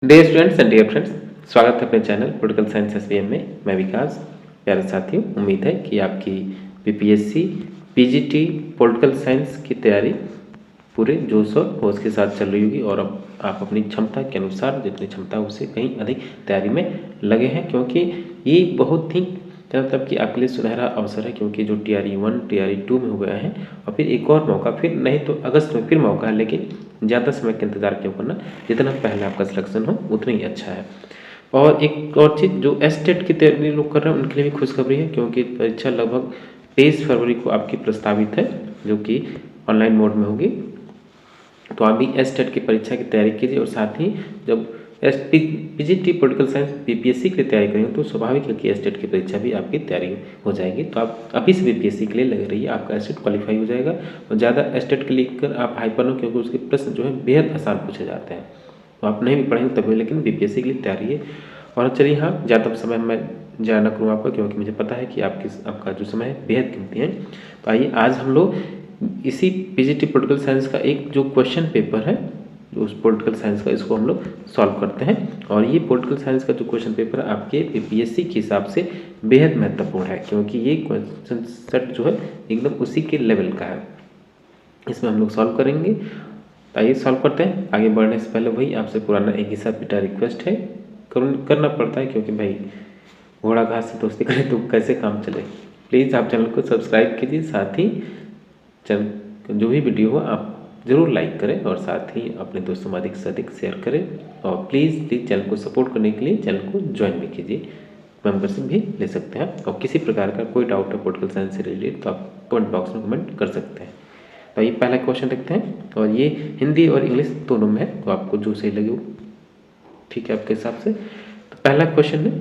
Dear students and dear friends, स्वागत है अपने चैनल पॉलिटिकल साइंस एसबीएम में। मैं विकास। प्यारे साथियों, उम्मीद है कि आपकी बीपीएससी पीजीटी पॉलिटिकल साइंस की तैयारी पूरे जोश और होश के साथ चल रही होगी और अब आप अपनी क्षमता के अनुसार जितनी क्षमता है उससे कहीं अधिक तैयारी में लगे हैं, क्योंकि ये बहुत ही मतलब कि आपके लिए सुनहरा अवसर है। क्योंकि जो टीआरई 1 टीआरई 2 में हो गया है और फिर एक और मौका, फिर नहीं तो अगस्त में फिर मौका है, लेकिन ज़्यादा समय का इंतजार क्यों करना, जितना पहले आपका सिलेक्शन हो उतना ही अच्छा है। और एक और चीज़, जो एस्टेट की तैयारी लोग कर रहे हैं उनके लिए भी खुशखबरी है, क्योंकि परीक्षा लगभग 23 फरवरी को आपकी प्रस्तावित है, जो कि ऑनलाइन मोड में होगी। तो आप भी एस्टेट की परीक्षा की तैयारी कीजिए और साथ ही जब पीजीटी पॉलिटिकल साइंस बीपीएससी के लिए तैयारी करेंगे तो स्वाभाविक है कि एस्टेट की परीक्षा भी आपकी तैयारी हो जाएगी। तो आप अभी से बीपीएससी के लिए लगे रहिए, आपका एस्टेट क्वालिफाई हो जाएगा। और ज़्यादा एस्टेट के लेकर आप हाइपर हो, क्योंकि उसके प्रश्न जो है बेहद आसान पूछे जाते हैं। तो आप नहीं भी पढ़ेंगे तभी, लेकिन बीपीएससी के लिए तैयारी है। और चलिए, हाँ, ज़्यादा समय मैं जाना करूँ आपका, क्योंकि मुझे पता है कि आपका जो समय है बेहद कीमती है। तो आइए आज हम लोग इसी पीजीटी पॉलिटिकल साइंस का एक जो क्वेश्चन पेपर है, जो उस पॉलिटिकल साइंस का, इसको हम लोग सॉल्व करते हैं। और ये पॉलिटिकल साइंस का जो क्वेश्चन पेपर है आपके बीपीएससी के हिसाब से बेहद महत्वपूर्ण है, क्योंकि ये क्वेश्चन सेट जो है एकदम उसी के लेवल का है। इसमें हम लोग सॉल्व करेंगे। तो आइए सॉल्व करते हैं। आगे बढ़ने से पहले वही आपसे पुराना एक हिस्सा पिटा रिक्वेस्ट है, करना पड़ता है, क्योंकि भाई घोड़ा घास से दोस्ती करे तो कैसे काम चले। प्लीज़ आप चैनल को सब्सक्राइब कीजिए, साथ ही चैनल जो भी वीडियो हो आप ज़रूर लाइक करें और साथ ही अपने दोस्तों में अधिक से अधिक शेयर करें। और प्लीज़ चैनल को सपोर्ट करने के लिए चैनल को ज्वाइन भी कीजिए, मेंबरशिप भी ले सकते हैं। और किसी प्रकार का कोई डाउट है पॉलिटिकल साइंस से रिलेटेड तो आप कमेंट बॉक्स में कमेंट कर सकते हैं। तो ये पहला क्वेश्चन देखते हैं, और ये हिंदी और इंग्लिश दोनों में है, तो आपको जो सही लगे वो ठीक है आपके हिसाब से। तो पहला क्वेश्चन है,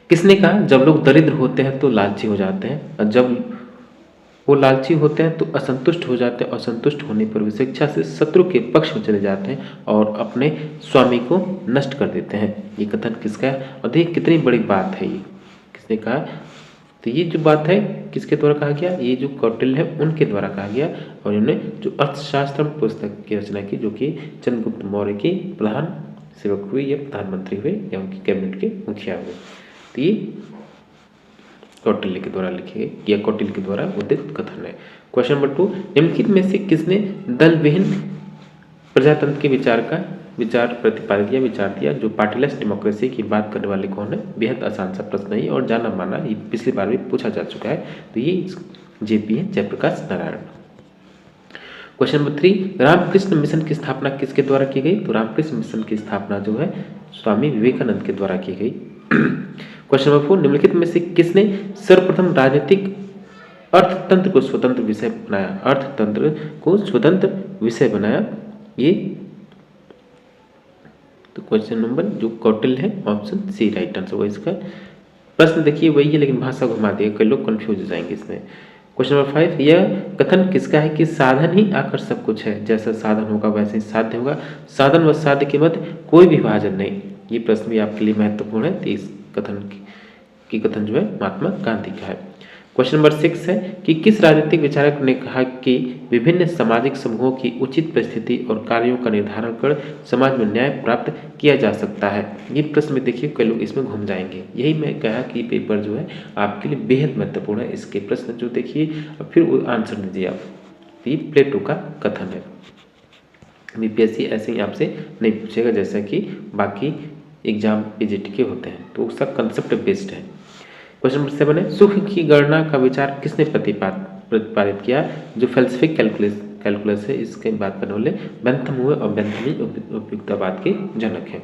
किसने कहा जब लोग दरिद्र होते हैं तो लालची हो जाते हैं, और जब वो लालची होते हैं तो असंतुष्ट हो जाते हैं, और संतुष्ट होने पर वे स्वेच्छा से शत्रु के पक्ष में चले जाते हैं और अपने स्वामी को नष्ट कर देते हैं। ये कथन किसका है? और देखिए कितनी बड़ी बात है, ये किसने कहा? तो ये जो बात है किसके द्वारा कहा गया? ये जो कौटिल्य है उनके द्वारा कहा गया। और इन्होंने जो अर्थशास्त्र पुस्तक की रचना की, जो कि चंद्रगुप्त मौर्य के प्रधान सेवक हुए या प्रधानमंत्री हुए या उनकी कैबिनेट के मुखिया हुए। तो ये कौटिल्य के द्वारा लिखे गए या कौटिल्य के द्वारा उदित कथन है। क्वेश्चन नंबर 2, निम्नलिखित में से किसने दल विहीन प्रजातंत्र के विचार प्रतिपादित या विचार दिया? जो पार्टीलेस डेमोक्रेसी की बात करने वाले कौन है? बेहद आसान सा प्रश्न है और जाना माना, ये पिछली बार भी पूछा जा चुका है। तो ये जेपी है, Jayaprakash Narayan. Question number 3, Ramakrishna Mission की स्थापना किसके द्वारा की गई? तो रामकृष्ण मिशन की स्थापना जो है स्वामी विवेकानंद के द्वारा की गई। क्वेश्चन नंबर 4, निम्नलिखित में से किसने सर्वप्रथम राजनीतिक अर्थतंत्र को स्वतंत्र विषय बनाया? अर्थतंत्र को स्वतंत्र विषय बनाया, ये तो क्वेश्चन नंबर जो कौटिल्य है, ऑप्शन सी राइट आंसर होगा इसका। प्रश्न देखिए वही है, लेकिन भाषा घुमा दिया, कई लोग कंफ्यूज हो जाएंगे इसमें। क्वेश्चन नंबर 5, यह कथन किसका है कि साधन ही आकर सब कुछ है, जैसा साधन होगा वैसे ही साध्य होगा, साधन व साध्य के मध्य कोई विभाजन नहीं। ये प्रश्न भी आपके लिए महत्वपूर्ण है। तो इस कथन जो है महात्मा गांधी का है। क्वेश्चन नंबर 6 है कि किस राजनीतिक विचारक ने कहा कि विभिन्न सामाजिक समूहों की उचित परिस्थिति और कार्यों का निर्धारण कर समाज में न्याय प्राप्त किया जा सकता है? ये प्रश्न में देखिए कई लोग इसमें घूम जाएंगे, यही मैं कहा कि पेपर जो है आपके लिए बेहद महत्वपूर्ण है। इसके प्रश्न जो देखिए फिर वो आंसर दीजिए आप। ये प्लेटो का कथन है। बीपीएससी ऐसे ही आपसे नहीं पूछेगा जैसा कि बाकी एग्जाम पीजीटी के होते हैं, तो उसका कंसेप्ट बेस्ड है। क्वेश्चन नंबर 7 है, सुख की गणना का विचार किसने प्रतिपादित किया? जो फैल्सिफिक कैलकुलस है, इसके बात करने वाले बेंथम हुए और बेंथम ही उपयुक्तवाद के जनक हैं।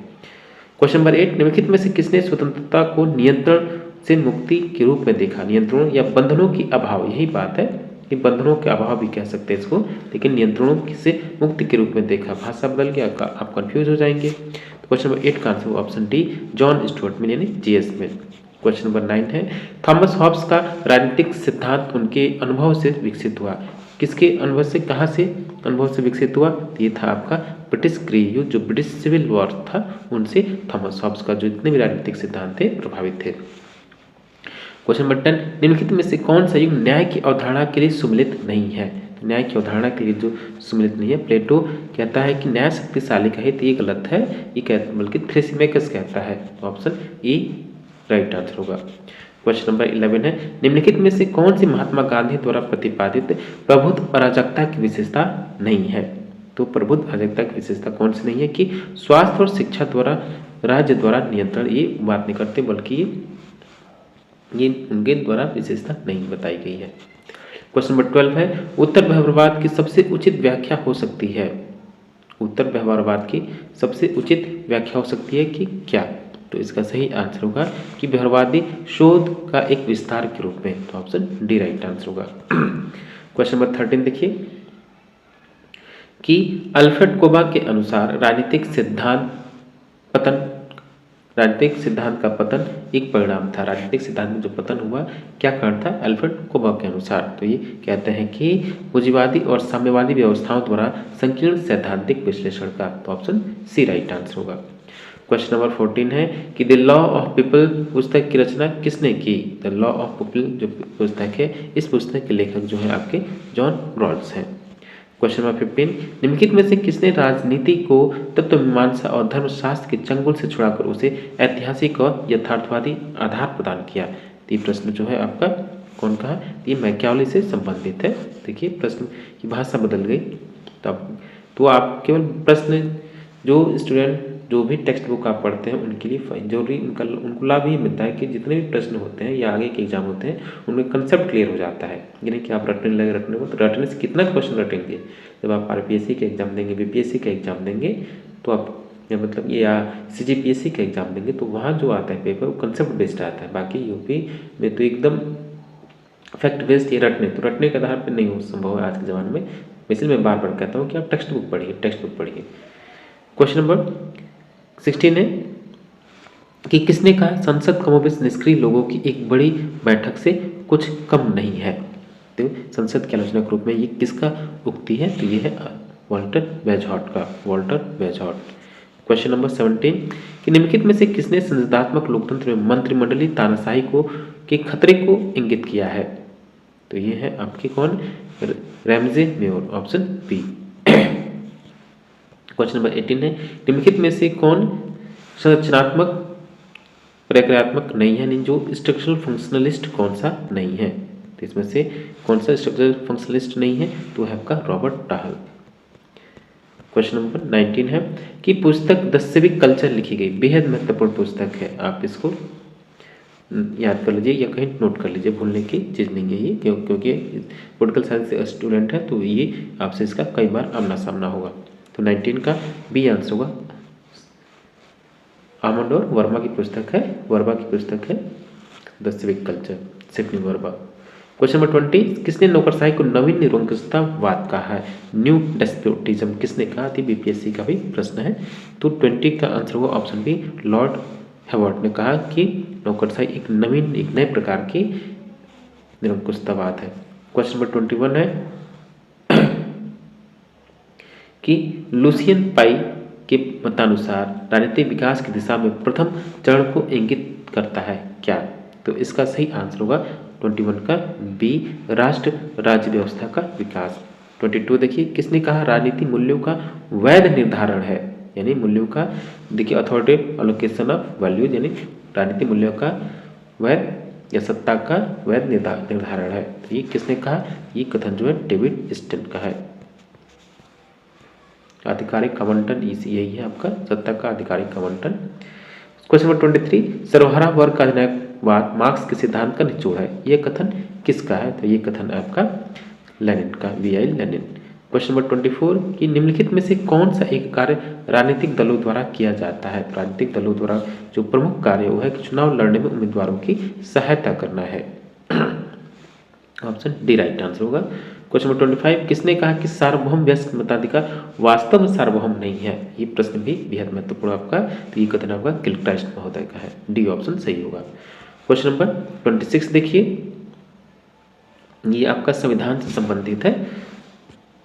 क्वेश्चन नंबर 8, निम्नलिखित में से किसने स्वतंत्रता को नियंत्रण से मुक्ति के रूप में देखा? नियंत्रणों या बंधनों की अभाव, यही बात है कि बंधनों के अभाव भी कह सकते हैं इसको, लेकिन नियंत्रणों से मुक्ति के रूप में देखा। भाषा बदल गया, आप कंफ्यूज हो जाएंगे। क्वेश्चन नंबर 8 का answer option D, John Stuart Mill यानी जीएस मिल। क्वेश्चन नंबर 9 है, थॉमस हॉब्स का राजनीतिक सिद्धांत उनके अनुभव से विकसित हुआ। किसके अनुभव से, कहाँ से अनुभव से विकसित हुआ? ये था आपका ब्रिटिश गृह युद्ध, जो ब्रिटिश सिविल वॉर था, उनसे थॉमस हॉब्स का जो जितने भी राजनीतिक सिद्धांत थे प्रभावित थे। क्वेश्चन नंबर 10, निम्नलिखित में से कौन सा युग न्याय की अवधारणा के लिए सुमेलित नहीं है? तो न्याय की अवधारणा के लिए जो सुमिलित नहीं है, प्लेटो कहता है कि न्याय शक्तिशाली का हित, ये गलत है, ये बल्कि थ्रेसिमेकस कहता है। तो ऑप्शन ए राइट आंसर होगा। क्वेश्चन नंबर 11 है, निम्नलिखित में से कौन सी महात्मा गांधी द्वारा प्रतिपादित प्रभुत्व अराजकता की विशेषता नहीं है? तो प्रभुत्व अराजकता की विशेषता कौन सी नहीं है? कि स्वास्थ्य और शिक्षा द्वारा राज्य द्वारा नियंत्रण, ये बात नहीं करते, बल्कि ये उनके द्वारा विशेषता नहीं बताई गई है। क्वेश्चन नंबर 12 है, उत्तर व्यवहारवाद की सबसे उचित व्याख्या हो सकती है? उत्तर व्यवहारवाद की सबसे उचित व्याख्या हो सकती है कि क्या? तो इसका सही आंसर होगा कि व्यवहारवादी शोध का एक विस्तार के रूप में। तो ऑप्शन डी राइट आंसर होगा। क्वेश्चन नंबर 13 देखिए कि अल्फ्रेड कोबा के अनुसार राजनीतिक सिद्धांत का पतन एक परिणाम था। राजनीतिक सिद्धांत में जो पतन हुआ, क्या कारण था अल्फ्रेड कोबा के अनुसार? तो ये कहते हैं कि पूंजीवादी और साम्यवादी व्यवस्थाओं द्वारा संकीर्ण सैद्धांतिक विश्लेषण का। तो ऑप्शन सी राइट आंसर होगा। क्वेश्चन नंबर 14 है कि द लॉ ऑफ पीपल पुस्तक की रचना किसने की? द लॉ ऑफ पीपल जो पुस्तक है, इस पुस्तक के लेखक जो है आपके जॉन रॉल्स हैं। क्वेश्चन नंबर 15, निम्नलिखित में से किसने राजनीति को तत्वमीमांसा और धर्मशास्त्र के चंगुल से छुड़ाकर उसे ऐतिहासिक और यथार्थवादी आधार प्रदान किया? तो ये प्रश्न जो है आपका कौन का है? ये मैकियावेली से संबंधित है। देखिए प्रश्न की भाषा बदल गई तब, तो आप केवल प्रश्न जो स्टूडेंट जो भी टेक्स्ट बुक आप पढ़ते हैं उनके लिए जरूरी उनको लाभ ही मिलता है कि जितने भी प्रश्न होते हैं या आगे के एग्जाम होते हैं उनमें कंसेप्ट क्लियर हो जाता है। यानी कि आप रटने लगे, रटने को तो रटने से कितना क्वेश्चन रटेंगे? जब आप आरपीएससी के एग्जाम देंगे, बीपीएससी का एग्जाम देंगे, तो आप या मतलब ये या सीजीपीएससी का एग्जाम देंगे, तो वहाँ जो आता है पेपर वो कंसेप्ट बेस्ड आता है। बाकी यूपी में तो एकदम फैक्ट बेस्ड, ये रटने के आधार पर नहीं हो संभव है आज के ज़माने में। इसलिए मैं बार बार कहता हूँ कि आप टेक्स्ट बुक पढ़िए। क्वेश्चन नंबर 16 है कि किसने कहा संसद कमोबेश निष्क्रिय लोगों की एक बड़ी बैठक से कुछ कम नहीं है? तो संसद के आलोचना के रूप में ये किसका उक्ति है? तो ये है वॉल्टर वेजहॉट का, वॉल्टर वेजहॉट। क्वेश्चन नंबर 17 कि निम्नलिखित में से किसने संसदात्मक लोकतंत्र में मंत्रिमंडलीय तानाशाही के खतरे को इंगित किया है? तो ये है आपके कौन? Ramsay Muir, option B. Question number 18 है, निम्नलिखित में से कौन संरचनात्मक प्रक्रियात्मक नहीं है? यानी जो स्ट्रक्चरल फंक्शनलिस्ट कौन सा नहीं है? तो इसमें से कौन सा स्ट्रक्चरल फंक्शनलिस्ट नहीं है? तो है आपका रॉबर्ट टाहल। क्वेश्चन नंबर 19 है कि पुस्तक द सिविक कल्चर लिखी गई बेहद महत्वपूर्ण पुस्तक है। आप इसको याद कर लीजिए या कहीं नोट कर लीजिए, भूलने की चीज़ नहीं है ये, क्योंकि पॉलिटिकल साइंस से स्टूडेंट है तो ये आपसे इसका कई बार आमना सामना होगा। तो 19 का बी आंसर होगा। आमंड और वर्मा की पुस्तक है the civic culture, Sydney Verma. Question number 20, किसने नौकरशाही को नवीन निरंकुशतावाद कहा है? न्यू डेस्पोटिज्म किसने कहा थी? बीपीएससी का भी प्रश्न है। तो 20 का आंसर होगा ऑप्शन बी, लॉर्ड हेवर्ट ने कहा कि नौकरशाही एक नए प्रकार की निरंकुशतावाद है। क्वेश्चन नंबर 21 है कि लुसियन पाई के मतानुसार राजनीतिक विकास की दिशा में प्रथम चरण को इंगित करता है क्या? तो इसका सही आंसर होगा 21 का बी, राष्ट्र राज्य व्यवस्था का विकास। 22 देखिए, किसने कहा राजनीति मूल्यों का वैध निर्धारण है? यानी मूल्यों का, देखिए अथॉरिटेटिव एलोकेशन ऑफ वैल्यूज, यानी राजनीति मूल्यों का वैध या सत्ता का वैध निर्धारण है। तो ये किसने कहा? ये कथन जो है डेविड स्टेन का है। आधिकारिक आवंटन यही है आपका, सत्ता का आधिकारिक आवंटन। क्वेश्चन नंबर 23, सर्वहारा वर्ग का अधिनायकवाद मार्क्स के सिद्धांत का निचोड़ है, यह कथन किसका है? तो ये कथन है आपका लेनिन का, वी.आई. लेनिन। क्वेश्चन नंबर 24 कि निम्नलिखित में से कौन सा एक कार्य राजनीतिक दलों द्वारा किया जाता है? राजनीतिक दलों द्वारा जो प्रमुख कार्य वो है कि चुनाव लड़ने में उम्मीदवारों की सहायता करना है। ऑप्शन डी राइट आंसर होगा। क्वेश्चन नंबर 25, किसने कहा कि सार्वभौम वयस्क मताधिकार वास्तव में सार्वभौम नहीं है? ये प्रश्न भी बेहद महत्वपूर्ण आपका, तो ये कथन आपका गिलक्राइस्ट महोदय का है, डी ऑप्शन सही होगा। क्वेश्चन नंबर 26 देखिए, ये आपका संविधान से संबंधित है,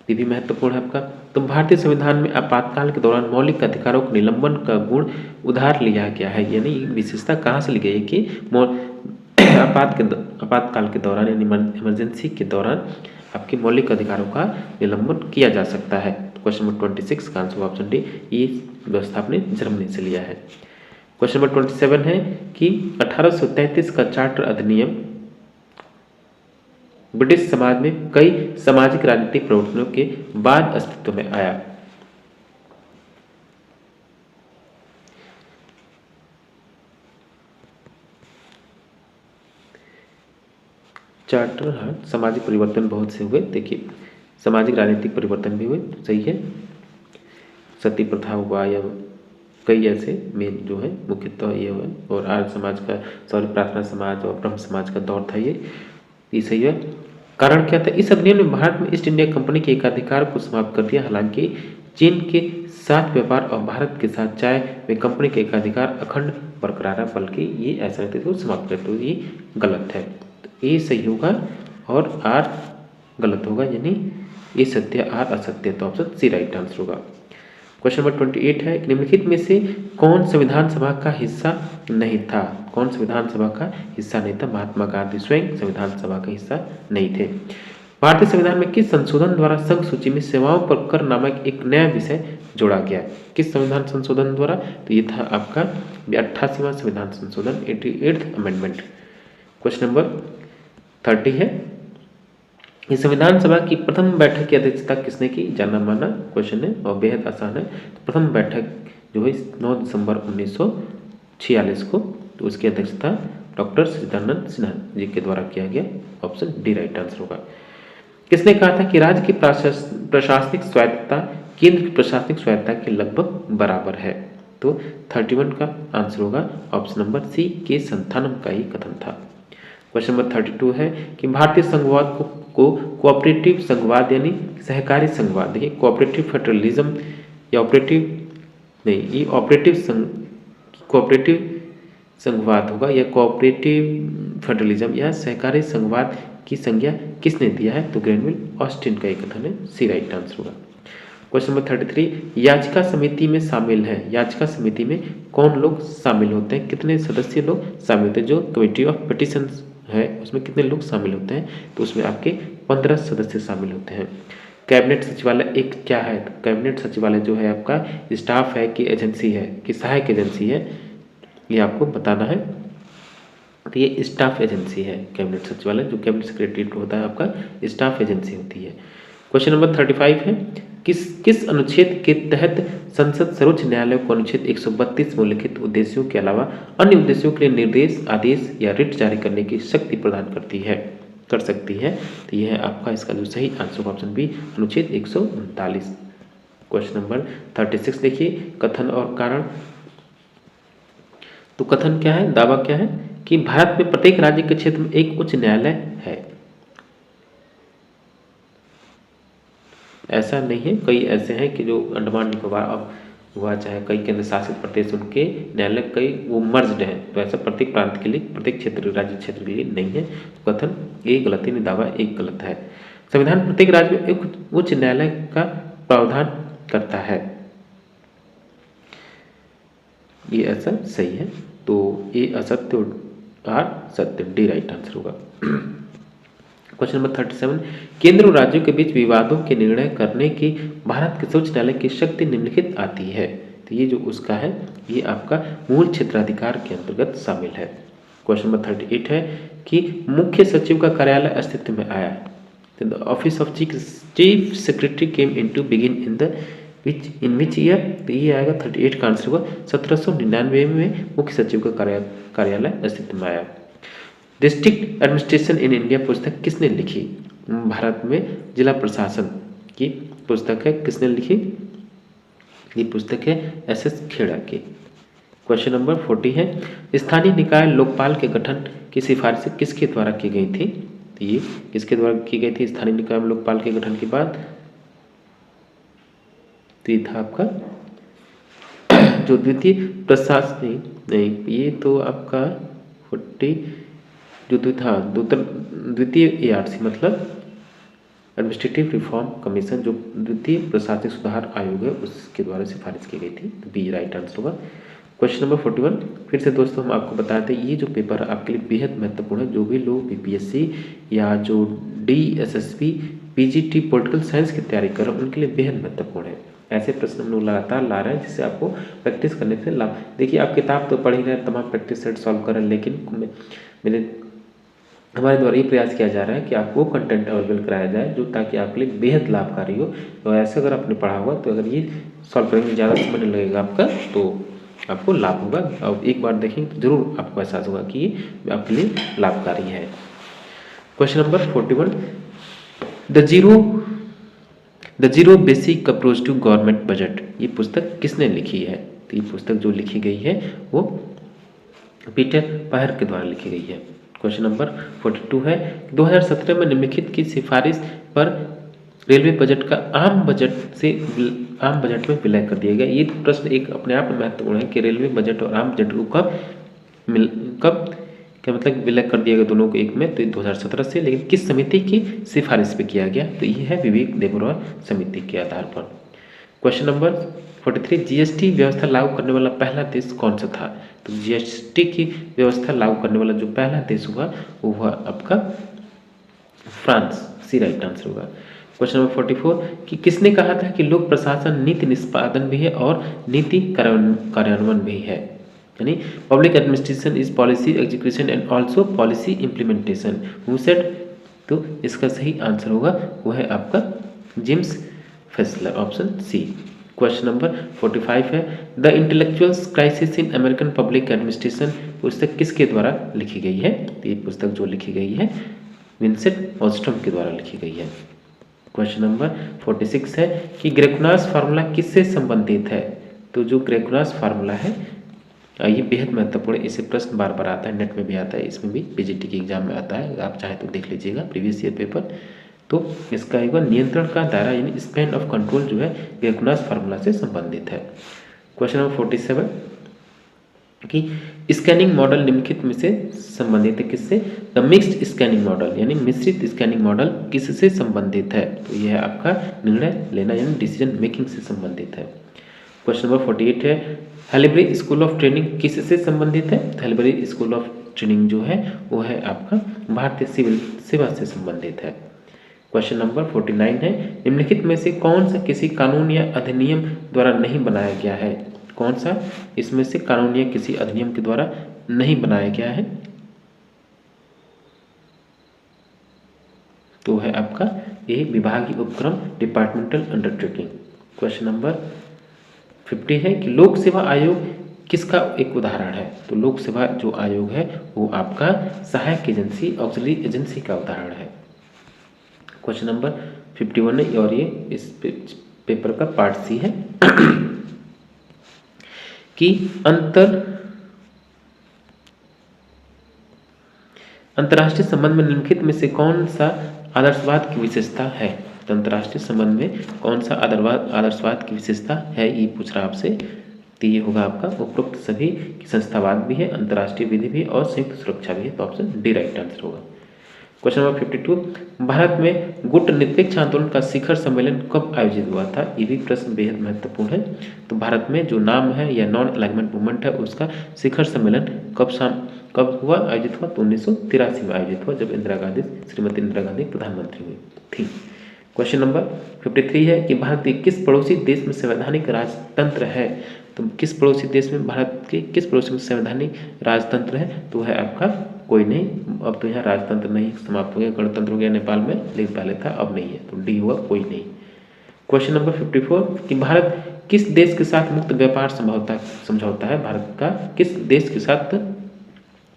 ये भी महत्वपूर्ण है आपका। तो भारतीय संविधान में आपातकाल के दौरान मौलिक अधिकारों के निलंबन का गुण उधार लिया गया है, यानी विशेषता कहाँ से ली गई है कि आपातकाल के दौरान यानी इमरजेंसी के दौरान आपके मौलिक अधिकारों का निलंबन किया जा सकता है। क्वेश्चन नंबर 26 का आंसर ऑप्शन डी, ये व्यवस्था आपने जर्मनी से लिया है। क्वेश्चन नंबर 27 है कि 1833 का चार्टर अधिनियम ब्रिटिश समाज में कई सामाजिक राजनीतिक परिवर्तनों के बाद अस्तित्व में आया। चार्टर, हाँ, सामाजिक परिवर्तन बहुत से हुए। देखिए, सामाजिक राजनीतिक परिवर्तन भी हुए, सही है। सती प्रथा हुआ या कई ऐसे मेन जो है मुख्यतः ये हुआ, और आर्य समाज का, सॉरी, प्रार्थना समाज और ब्रह्म समाज का दौर था ये सही है। कारण क्या था? इस अधिनियम ने भारत में ईस्ट इंडिया कंपनी के एकाधिकार को समाप्त कर दिया। हालांकि चीन के साथ व्यापार और भारत के साथ चाय में कंपनी के एकाधिकार अखंड बरकरार है, बल्कि ये ऐसा नहीं था कि समाप्त कर दो, ये गलत है। तो ए सही होगा और आर गलत होगा, यानी ए सत्य आर असत्य, तो ऑप्शन सी राइट आंसर होगा। क्वेश्चन नंबर 28 है, निम्नलिखित में से कौन संविधान सभा का हिस्सा नहीं था? कौन संविधान सभा का हिस्सा नहीं था? महात्मा गांधी स्वयं संविधान सभा का हिस्सा नहीं थे। भारतीय संविधान में किस संशोधन द्वारा संघ सूची में सेवाओं पर कर नामक एक नया विषय जोड़ा गया? किस संविधान संशोधन द्वारा? तो ये था आपका 88वां संविधान संशोधन, 88th अमेंडमेंट। क्वेश्चन नंबर 30 है, ये संविधान सभा की प्रथम बैठक की अध्यक्षता किसने की? जाना माना क्वेश्चन है और बेहद आसान है। तो प्रथम बैठक जो है 9 दिसंबर 1946 को, तो उसकी अध्यक्षता डॉक्टर सच्चिदानंद सिन्हा जी के द्वारा किया गया। ऑप्शन डी राइट आंसर होगा। किसने कहा था कि राज्य की प्रशासनिक स्वायत्तता केंद्र की प्रशासनिक स्वायत्तता के लगभग बराबर है? तो 31 का आंसर होगा ऑप्शन नंबर सी, के संथानम का ही कथन था। क्वेश्चन नंबर 32 है कि भारतीय संघवाद को कोऑपरेटिव संघवाद यानी सहकारी संघवाद, देखिए कोऑपरेटिव फेडरलिज्म या ऑपरेटिव संघवाद होगा, या कोऑपरेटिव फेडरलिज्म या सहकारी संघवाद की संज्ञा किसने दिया है? तो ग्रेनविल ऑस्टिन का एक कथन है, सी राइट आंसर होगा। क्वेश्चन नंबर 33, याचिका समिति में शामिल है। याचिका समिति में कौन लोग शामिल होते हैं? कितने सदस्य लोग शामिल होते हैं? जो कमेटी ऑफ पिटिशंस है उसमें कितने लोग शामिल होते हैं? तो उसमें आपके 15 सदस्य शामिल होते हैं। कैबिनेट सचिवालय एक क्या है? तो कैबिनेट सचिवालय जो है आपका स्टाफ है कि एजेंसी है कि सहायक एजेंसी है, ये आपको बताना है। तो ये स्टाफ एजेंसी है कैबिनेट सचिवालय, जो कैबिनेट सेक्रेटरीट होता है आपका स्टाफ एजेंसी होती है। क्वेश्चन नंबर 35 है, किस अनुच्छेद के तहत संसद सर्वोच्च न्यायालय को अनुच्छेद 132 में उल्लिखित उद्देश्यों के अलावा अन्य उद्देश्यों के लिए निर्देश, आदेश या रिट जारी करने की शक्ति प्रदान कर सकती है? तो यह है आपका इसका जो सही आंसर ऑप्शन बी, अनुच्छेद 139। क्वेश्चन नंबर 36 देखिए, कथन और कारण। तो कथन क्या है, दावा क्या है कि भारत में प्रत्येक राज्य के क्षेत्र में एक उच्च न्यायालय है। ऐसा नहीं है, कई ऐसे हैं कि जो अंडमान निकोबार हुआ चाहे कई केंद्र शासित प्रदेश, उनके न्यायालय कई वो मर्ज्ड हैं। तो ऐसा प्रत्येक प्रांत के लिए, प्रत्येक क्षेत्र राज्य क्षेत्र के लिए नहीं है। तो कथन एक गलत है, दावा एक गलत है। संविधान प्रत्येक राज्य में एक उच्च न्यायालय का प्रावधान करता है, ये ऐसा सही है। तो ये असत्य और सत्य, डी राइट आंसर होगा। क्वेश्चन नंबर 37, केंद्र और राज्यों के बीच विवादों के निर्णय करने की भारत के सर्वोच्च न्यायालय की शक्ति निम्नलिखित आती है? तो ये जो उसका है, ये आपका मूल क्षेत्राधिकार के अंतर्गत शामिल है। क्वेश्चन नंबर 38 है कि मुख्य सचिव का कार्यालय अस्तित्व में आया। तो the office of chief secretary came into begin in which year? तो ये आएगा 38 का आंसर होगा 1799 में मुख्य सचिव का कार्यालय अस्तित्व में आया। डिस्ट्रिक्ट एडमिनिस्ट्रेशन इन इंडिया पुस्तक किसने लिखी? भारत में जिला प्रशासन की पुस्तक है, किसने लिखी? ये पुस्तक है एस खेड़ा की। क्वेश्चन नंबर 40 है, स्थानीय निकाय लोकपाल के गठन की सिफारिश किसके द्वारा की गई थी? तो ये किसके द्वारा की गई थी स्थानीय निकाय लोकपाल के गठन के बाद? तो ये था आपका जो द्वितीय प्रशासनिक, नहीं ये तो आपका 40 जो द्वितीय ARC मतलब एडमिनिस्ट्रेटिव रिफॉर्म कमीशन, जो द्वितीय प्रशासनिक सुधार आयोग है, उसके द्वारा सिफारिश की गई थी। तो बी राइट आंसर होगा। क्वेश्चन नंबर 41, फिर से दोस्तों हम आपको बताते हैं ये जो पेपर है आपके लिए बेहद महत्वपूर्ण है। जो भी लोग BPSC या जो DSSP पीजीटी पॉलिटिकल साइंस की तैयारी कर रहे हैं उनके लिए बेहद महत्वपूर्ण है। ऐसे प्रश्न हम लोग लगातार ला रहे हैं जिससे आपको प्रैक्टिस करने से लाभ। देखिए आप किताब तो पढ़ ही रहे हैं, तमाम प्रैक्टिस सेट सॉल्व कर रहे हैं, लेकिन हमारे द्वारा ये प्रयास किया जा रहा है कि आपको कंटेंट अवेलेबल कराया जाए जो ताकि आपके लिए बेहद लाभकारी हो। तो ऐसे अगर आपने पढ़ा हुआ तो अगर ये सॉल्व करेंगे ज़्यादा समय नहीं लगेगा आपका, तो आपको लाभ होगा। और एक बार देखेंगे तो जरूर आपको एहसास होगा कि ये आपके लिए लाभकारी है। Question number 41, the zero basic approach to government budget, ये पुस्तक किसने लिखी है? तो ये पुस्तक जो लिखी गई है वो पीटर पायर के द्वारा लिखी गई है। क्वेश्चन नंबर 42 है, 2017 में निम्नलिखित की सिफारिश पर रेलवे बजट का आम बजट में विलय कर दिया गया। ये प्रश्न एक अपने आप में महत्वपूर्ण है कि रेलवे बजट और आम बजट को कब क्या मतलब विलय कर दिया गया दोनों को एक में, तो 2017 से, लेकिन किस समिति की सिफारिश पे किया गया? तो ये है विवेक देबरॉय समिति के आधार पर। क्वेश्चन नंबर 43, जीएसटी व्यवस्था लागू करने वाला पहला देश कौन सा था? तो जीएसटी की व्यवस्था लागू करने वाला जो पहला देश हुआ वो हुआ आपका फ्रांस। सी राइट आंसर होगा। क्वेश्चन नंबर 44, कि किसने कहा था कि लोक प्रशासन नीति निष्पादन भी है और नीति कार्यान्वयन भी है? यानी public administration is policy execution and also policy implementation. Who said? तो इसका सही आंसर होगा वो है आपका James Fesler, option C. Question number 45 है, the intellectuals crisis in American public administration पुस्तक किसके द्वारा लिखी गई है? तो ये पुस्तक जो लिखी गई है विंसेंट ऑस्ट्रम के द्वारा लिखी गई है। क्वेश्चन नंबर 46 है कि ग्रेगोनास फार्मूला किससे संबंधित है? तो जो ग्रेगोनास फार्मूला है ये बेहद महत्वपूर्ण है, इसे प्रश्न बार बार आता है, नेट में भी आता है, इसमें भी पीजीटी के एग्जाम में आता है, आप चाहे तो देख लीजिएगा प्रीवियस ईयर पेपर। तो इसका एक बार नियंत्रण का दायरा यानी स्पैन ऑफ कंट्रोल जो है ग्रेगोनास फार्मूला से संबंधित है। क्वेश्चन नंबर 47 कि स्कैनिंग मॉडल निम्नलिखित में से संबंधित है किससे? द मिक्स्ड स्कैनिंग मॉडल यानी मिश्रित स्कैनिंग मॉडल किससे संबंधित है? तो यह आपका निर्णय लेना यानी डिसीजन मेकिंग से संबंधित है। क्वेश्चन नंबर 48 है, हेलिब्री स्कूल ऑफ ट्रेनिंग किससे संबंधित है? हेलिब्री स्कूल ऑफ ट्रेनिंग जो है वो है आपका भारतीय सिविल सेवा से संबंधित है। क्वेश्चन नंबर 49 है, निम्नलिखित में से कौन सा किसी कानून या अधिनियम द्वारा नहीं बनाया गया है? कौन सा इसमें से कानून या किसी अधिनियम के द्वारा नहीं बनाया गया है? तो है आपका ये विभागीय उपक्रम डिपार्टमेंटल अंडरटेकिंग। क्वेश्चन नंबर 50 है कि लोक सेवा आयोग किसका एक उदाहरण है? तो लोक सेवा जो आयोग है वो आपका सहायक एजेंसी ऑक्सिलरी एजेंसी का उदाहरण है। क्वेश्चन नंबर 51 है और ये इस पेपर का पार्ट सी है कि अंतर्राष्ट्रीय संबंध में निम्नलिखित में से कौन सा आदर्शवाद की विशेषता है? तो अंतर्राष्ट्रीय संबंध में कौन सा आदर्शवाद की विशेषता है ये पूछ रहा आपसे। तो ये होगा आपका उपरोक्त सभी की संस्थावाद भी है, अंतर्राष्ट्रीय विधि भी और संयुक्त सुरक्षा भी है, तो ऑप्शन डी राइट आंसर होगा। क्वेश्चन नंबर 52, भारत में गुट निरपेक्ष आंदोलन का शिखर सम्मेलन कब आयोजित हुआ था? ये भी प्रश्न बेहद महत्वपूर्ण है। तो भारत में जो नाम है या नॉन अलाइनमेंट मूवमेंट है उसका शिखर सम्मेलन कब हुआ आयोजित हुआ? तो 1983 में आयोजित हुआ जब श्रीमती इंदिरा गांधी प्रधानमंत्री हुई थी। क्वेश्चन नंबर 53 है कि भारत के किस पड़ोसी देश में संवैधानिक राजतंत्र है? तो किस पड़ोसी देश में भारत के किस पड़ोसी में संवैधानिक राजतंत्र है? तो है आपका कोई नहीं, अब तो यहाँ राजतंत्र नहीं समाप्त हो गया, गणतंत्र हो गया नेपाल में, लेकिन पहले था अब नहीं है, तो डी हुआ कोई नहीं। क्वेश्चन नंबर 54 कि भारत किस देश के साथ मुक्त व्यापार समझौता है? भारत का किस देश के साथ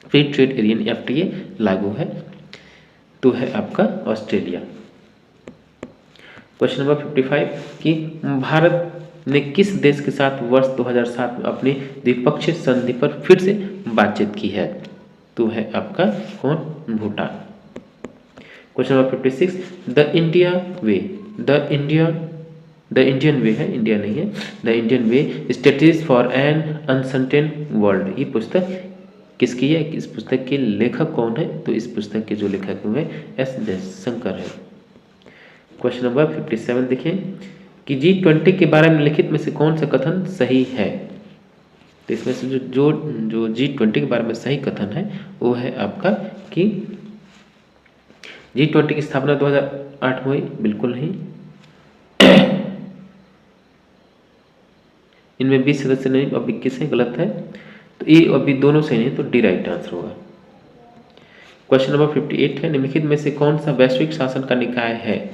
फ्री ट्रेड एरिया FTA लागू है? तो है आपका ऑस्ट्रेलिया। क्वेश्चन नंबर 55 कि भारत ने किस देश के साथ वर्ष 2007 में अपनी द्विपक्षीय संधि पर फिर से बातचीत की है? तो है आपका कौन? Bhutan. Question number 56 the Indian way है, इंडिया नहीं है, the Indian way strategies for an uncertain world, ये पुस्तक किसकी है? इस पुस्तक के लेखक कौन है? तो इस पुस्तक के जो लेखक हुए S जयशंकर है। क्वेश्चन नंबर 57 देखिए कि G20 के बारे में लिखित में से कौन सा कथन सही है? तो इसमें से जो G20 के बारे में सही कथन है वो है आपका कि G20 की स्थापना 2008 में हुई? बिल्कुल नहीं। इनमें 20 सदस्य नहीं, अब 21 है, गलत है। तो ए और बी दोनों सही नहीं, तो डी राइट आंसर होगा। क्वेश्चन नंबर 58 है, निम्नलिखित में से कौन सा वैश्विक शासन का निकाय है?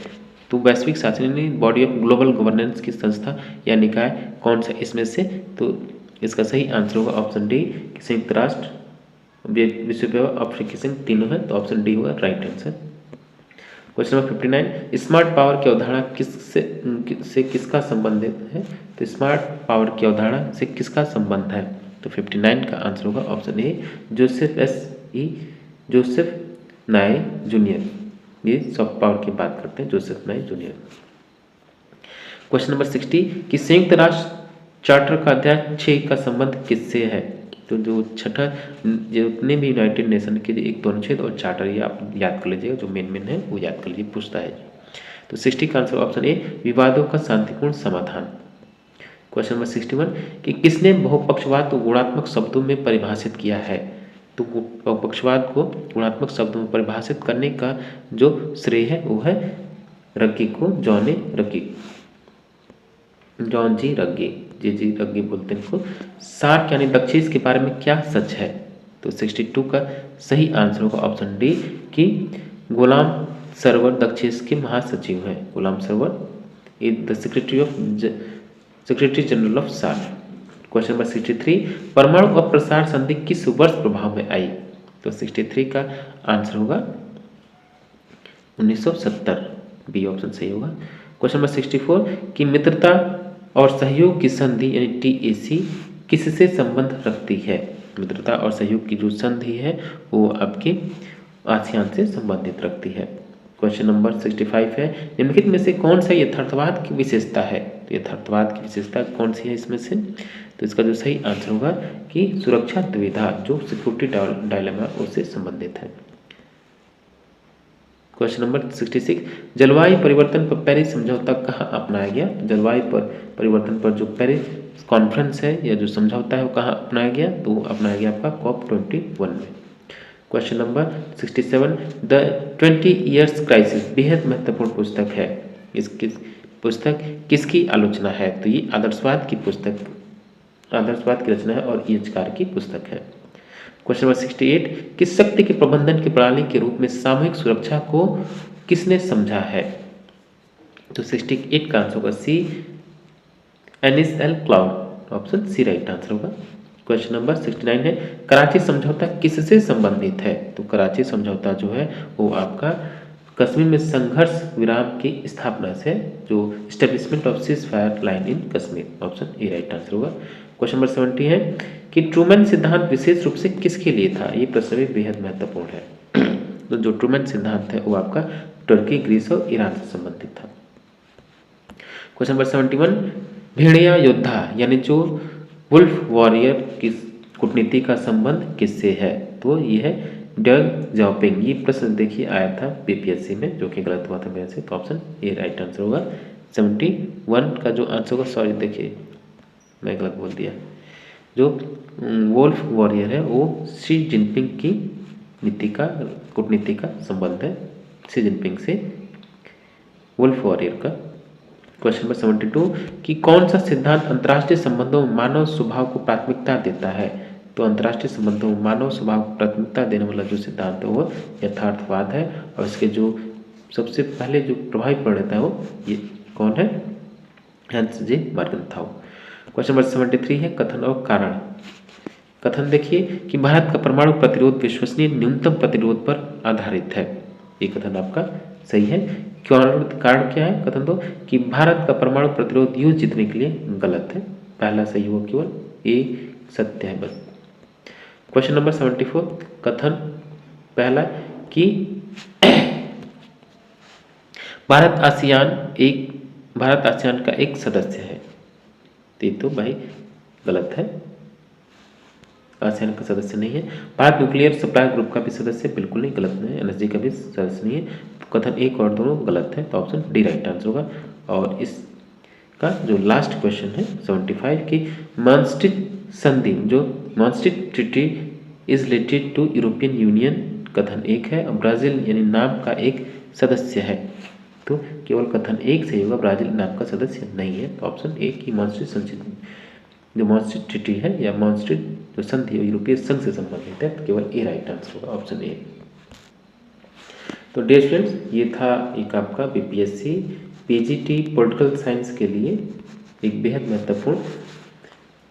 तो वैश्विक शासन यानी बॉडी ऑफ ग्लोबल गवर्नेंस की संस्था या निकाय कौन सा इसमें से? तो इसका सही आंसर होगा ऑप्शन डी, संयुक्त राष्ट्र, विश्व व्यापार, अफ्रीकी संघ, तीनों है, तो ऑप्शन डी होगा right answer. Question number 59, smart power की अवधारणा से किसका संबंधित है? तो स्मार्ट पावर की अवधारणा से किसका संबंध है? तो 59 का आंसर होगा ऑप्शन ए, जोसेफ नाई जूनियर। ये सॉफ्ट पावर की बात करते हैं, जोसेफ नाई जूनियर। क्वेश्चन नंबर 60 कि संयुक्त राष्ट्र चार्टर का अध्याय 6 का संबंध किससे है? तो जो छठा, जितने भी यूनाइटेड नेशन के एक दो अनुच्छेद और चार्टर, ये आप याद कर लीजिएगा, जो मेन है वो याद कर लीजिए, पूछता है। तो 60 का आंसर ऑप्शन ए, विवादों का शांतिपूर्ण समाधान। क्वेश्चन नंबर 61 कि किसने बहुपक्षवाद को गुणात्मक शब्दों में परिभाषित किया है? तो बहुपक्षवाद को गुणात्मक शब्दों में परिभाषित करने का जो श्रेय है वो है रग्गी को, जॉन जी रग्गी, जी रग्गी बोलते हैं इनको। सार्क यानी दक्षिण के बारे में क्या सच है? तो 62 का सही आंसर होगा ऑप्शन डी कि गुलाम सरवर दक्षिण के महासचिव हैं। Ghulam Sarwar is the secretary general of SAARC. Question number 63 परमाणु अप्रसार संधि किस वर्ष प्रभाव में आई? तो 63 का आंसर होगा 1970, बी ऑप्शन सही होगा। क्वेश्चन नंबर 64 कि मित्रता और सहयोग की संधि यानी TAC किससे संबंध रखती है? मित्रता और सहयोग की जो संधि है वो आपके आसियान से संबंधित रखती है। क्वेश्चन नंबर 65 है, निम्नलिखित में से कौन सा यथार्थवाद की विशेषता है? तो यथार्थवाद की विशेषता कौन सी है इसमें से? तो इसका जो सही आंसर होगा कि सुरक्षा दुविधा, जो सिक्योरिटी डायलेमा उससे संबंधित है। क्वेश्चन नंबर 66 जलवायु परिवर्तन पर पेरिस समझौता कहाँ अपनाया गया? जलवायु परिवर्तन पर जो पेरिस कॉन्फ्रेंस है या जो समझौता है वो कहाँ अपनाया गया? तो वो अपनाया गया आपका COP21 में। Question number 67 the 20 years crisis बेहद महत्वपूर्ण पुस्तक है। इसकी पुस्तक किसकी आलोचना है? तो ये आदर्शवाद की रचना है और ईएचकार की पुस्तक है। क्वेश्चन नंबर 68 किस शक्ति के प्रबंधन की प्रणाली के रूप में सामूहिक सुरक्षा को किसने समझा है? तो 68 का आंसर होगा C, NSL cloud, option C right answer होगा। क्वेश्चन नंबर 69 है कराची समझौता किससे संबंधित है? तो कराची समझौता जो है वो आपका कश्मीर में संघर्ष विराम की स्थापना से, जो establishment of cease fire line in Kashmir, option A right answer होगा। क्वेश्चन नंबर 70 है कि ट्रूमैन सिद्धांत विशेष रूप से किसके लिए था? ये प्रश्न भी बेहद महत्वपूर्ण है। तो जो ट्रूमैन सिद्धांत है वो आपका तुर्की, ग्रीस और ईरान से संबंधित था। क्वेश्चन नंबर 71 भेड़िया योद्धा यानी जो वुल्फ वॉरियर की कूटनीति का संबंध किससे है? तो ये है डग जाओपिंग। ये प्रश्न देखिए आया था PPSC में, जो कि गलत हुआ था मेरे से, तो ऑप्शन ए राइट आंसर होगा। 71 का जो आंसर होगा, सॉरी देखिए मैं गलत बोल दिया, जो वुल्फ वॉरियर है वो शी जिनपिंग की कूटनीति का संबंध है, शी जिनपिंग से वुल्फ वॉरियर का। क्वेश्चन नंबर 72 कि कौन सा सिद्धांत अंतर्राष्ट्रीय संबंधों में मानव स्वभाव को प्राथमिकता देता है? तो अंतर्राष्ट्रीय संबंधों में मानव स्वभाव को प्राथमिकता देने वाला जो सिद्धांत है वो यथार्थवाद है, और इसके जो सबसे पहले जो प्रभावी प्रणेता है वो ये कौन है? हैंस जे मर्गेंथाउ। क्वेश्चन नंबर 73 है कथन और कारण। कथन देखिए कि भारत का परमाणु प्रतिरोध विश्वसनीय न्यूनतम प्रतिरोध पर आधारित है। ये कथन आपका सही है। कारण क्या है? कथन तो कि भारत का परमाणु प्रतिरोध युद्ध जीतने के लिए गलत है। पहला सही होगा, केवल ए सत्य है बस। क्वेश्चन नंबर 74 कथन पहला कि भारत आसियान का एक सदस्य है। तो भाई गलत है, आसियान का सदस्य नहीं है। भारत न्यूक्लियर सप्लाई ग्रुप का भी सदस्य बिल्कुल नहीं, गलत नहीं है। NSG का भी सदस्य नहीं है। कथन एक और दोनों गलत है, तो ऑप्शन डी राइट आंसर होगा। और इसका जो लास्ट क्वेश्चन है 75 की मास्ट्रिक्ट संधि, जो Maastricht treaty is related to European Union कथन एक है और ब्राज़ील यानी नाम का एक सदस्य है, तो केवल कथन एक सही होगा, ब्राज़ील नाम का सदस्य नहीं है। तो ऑप्शन ए की मॉन्स्ट्रियस संधि, जो मॉन्स्ट्रियस ट्रीटी है या मॉन्स्ट्रियस जो संधि है यूरोपीय संघ से संबंधित है, तो केवल ए राइट आंसर होगा, ऑप्शन ए। तो डियर स्टूडेंट्स, ये था एक आपका बीपीएससी पीजीटी पॉलिटिकल साइंस के लिए एक बेहद महत्वपूर्ण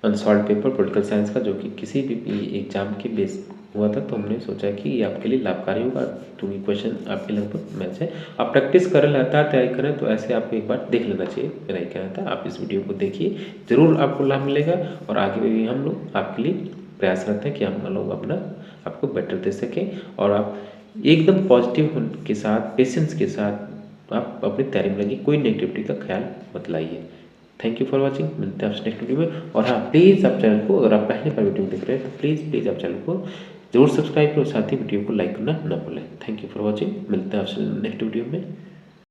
अनसॉल्व पेपर पॉलिटिकल साइंस का, जो कि किसी भी एग्जाम के बेस हुआ था। तो हमने सोचा कि ये आपके लिए लाभकारी होगा, क्योंकि क्वेश्चन आपके लगभग मैच है। आप प्रैक्टिस करें, लगातार तैयारी करें, तो ऐसे आपको एक बार देख लेना चाहिए। मेरा ये कहना था, आप इस वीडियो को देखिए, ज़रूर आपको लाभ मिलेगा। और आगे भी हम लोग आपके लिए प्रयासरत हैं कि हम लोग अपना आपको बेटर दे सकें, और आप एकदम पॉजिटिव के साथ, पेशेंस के साथ आप अपनी तैयारी में लगिए, कोई नेगेटिविटी का ख्याल मत लाइए। थैंक यू फॉर वॉचिंग, मिलते हैं आपसे नेक्स्ट वीडियो में। और हाँ, प्लीज़ आप चैनल को, अगर आप पहली बार वीडियो देख रहे हैं, तो प्लीज़ आप चैनल को जरूर सब्सक्राइब करो, साथ ही वीडियो को लाइक करना ना भूलें। थैंक यू फॉर वॉचिंग, मिलते हैं आपसे नेक्स्ट वीडियो में।